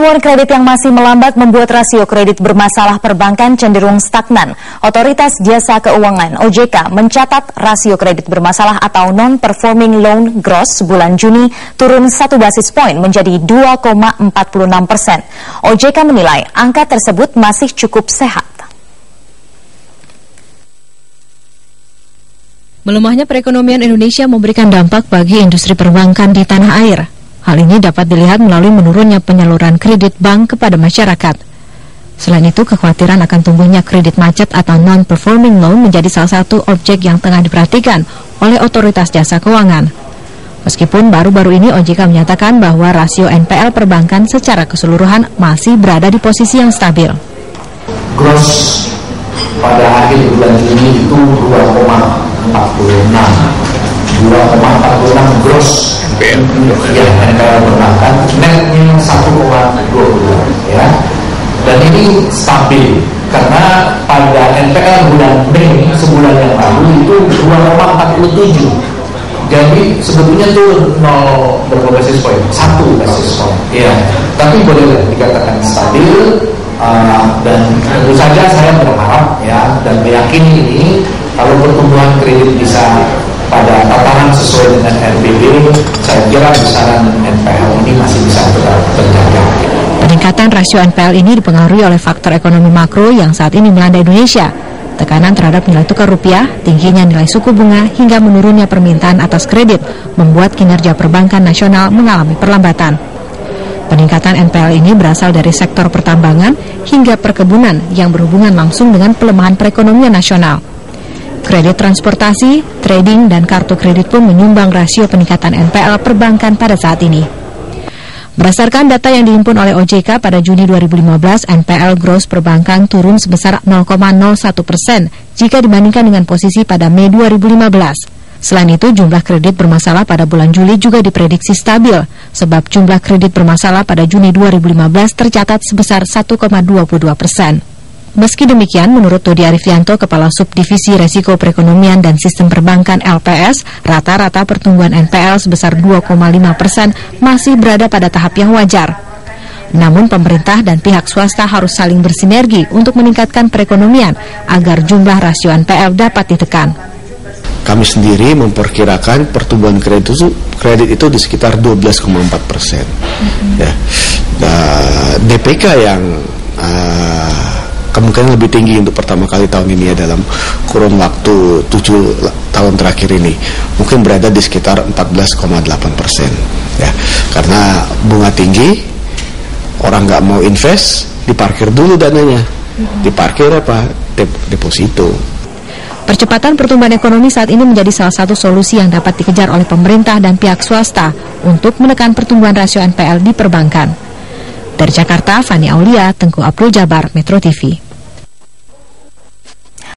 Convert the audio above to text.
Namun kredit yang masih melambat membuat rasio kredit bermasalah perbankan cenderung stagnan. Otoritas Jasa Keuangan (OJK) mencatat rasio kredit bermasalah atau non-performing loan gross bulan Juni turun 1 basis poin menjadi 2,46%. OJK menilai angka tersebut masih cukup sehat. Melemahnya perekonomian Indonesia memberikan dampak bagi industri perbankan di tanah air. Hal ini dapat dilihat melalui menurunnya penyaluran kredit bank kepada masyarakat. Selain itu, kekhawatiran akan tumbuhnya kredit macet atau non-performing loan menjadi salah satu objek yang tengah diperhatikan oleh Otoritas Jasa Keuangan. Meskipun baru-baru ini OJK menyatakan bahwa rasio NPL perbankan secara keseluruhan masih berada di posisi yang stabil. Gross pada akhir bulan Juni itu 2,46 gross NPL perbankan, netnya 1,22 ya. Dan ini stabil karena pada NPL bulan Mei sebulan yang lalu itu 2,47. Jadi sebetulnya itu 0 basis point, 1 basis point ya. Tapi boleh dikatakan stabil. Dan tentu saja saya berharap ya dan meyakini ini kalau pertumbuhan kredit bisa pada tataran sesuai dengan RBB, saya kira besaran NPL ini masih bisa terjaga. Peningkatan rasio NPL ini dipengaruhi oleh faktor ekonomi makro yang saat ini melanda Indonesia. Tekanan terhadap nilai tukar rupiah, tingginya nilai suku bunga, hingga menurunnya permintaan atas kredit membuat kinerja perbankan nasional mengalami perlambatan. Peningkatan NPL ini berasal dari sektor pertambangan hingga perkebunan yang berhubungan langsung dengan pelemahan perekonomian nasional. Kredit transportasi, trading, dan kartu kredit pun menyumbang rasio peningkatan NPL perbankan pada saat ini. Berdasarkan data yang dihimpun oleh OJK pada Juni 2015, NPL gross perbankan turun sebesar 0,01% jika dibandingkan dengan posisi pada Mei 2015. Selain itu, jumlah kredit bermasalah pada bulan Juli juga diprediksi stabil, sebab jumlah kredit bermasalah pada Juni 2015 tercatat sebesar 1,22%. Meski demikian, menurut Dodi Arifianto, Kepala Subdivisi Resiko Perekonomian dan Sistem Perbankan LPS, rata-rata pertumbuhan NPL sebesar 2,5% masih berada pada tahap yang wajar. Namun pemerintah dan pihak swasta harus saling bersinergi untuk meningkatkan perekonomian agar jumlah rasio NPL dapat ditekan. Kami sendiri memperkirakan pertumbuhan kredit itu di sekitar 12,4%. Ya. DPK yang kemungkinan lebih tinggi untuk pertama kali tahun ini ya, dalam kurun waktu 7 tahun terakhir ini mungkin berada di sekitar 14,8%. Ya, karena bunga tinggi, orang nggak mau invest, diparkir dulu dananya. Diparkir apa? Deposito. Percepatan pertumbuhan ekonomi saat ini menjadi salah satu solusi yang dapat dikejar oleh pemerintah dan pihak swasta untuk menekan pertumbuhan rasio NPL di perbankan. Dari Jakarta, Fani Aulia, Tengku Abdul Jabar, Metro TV.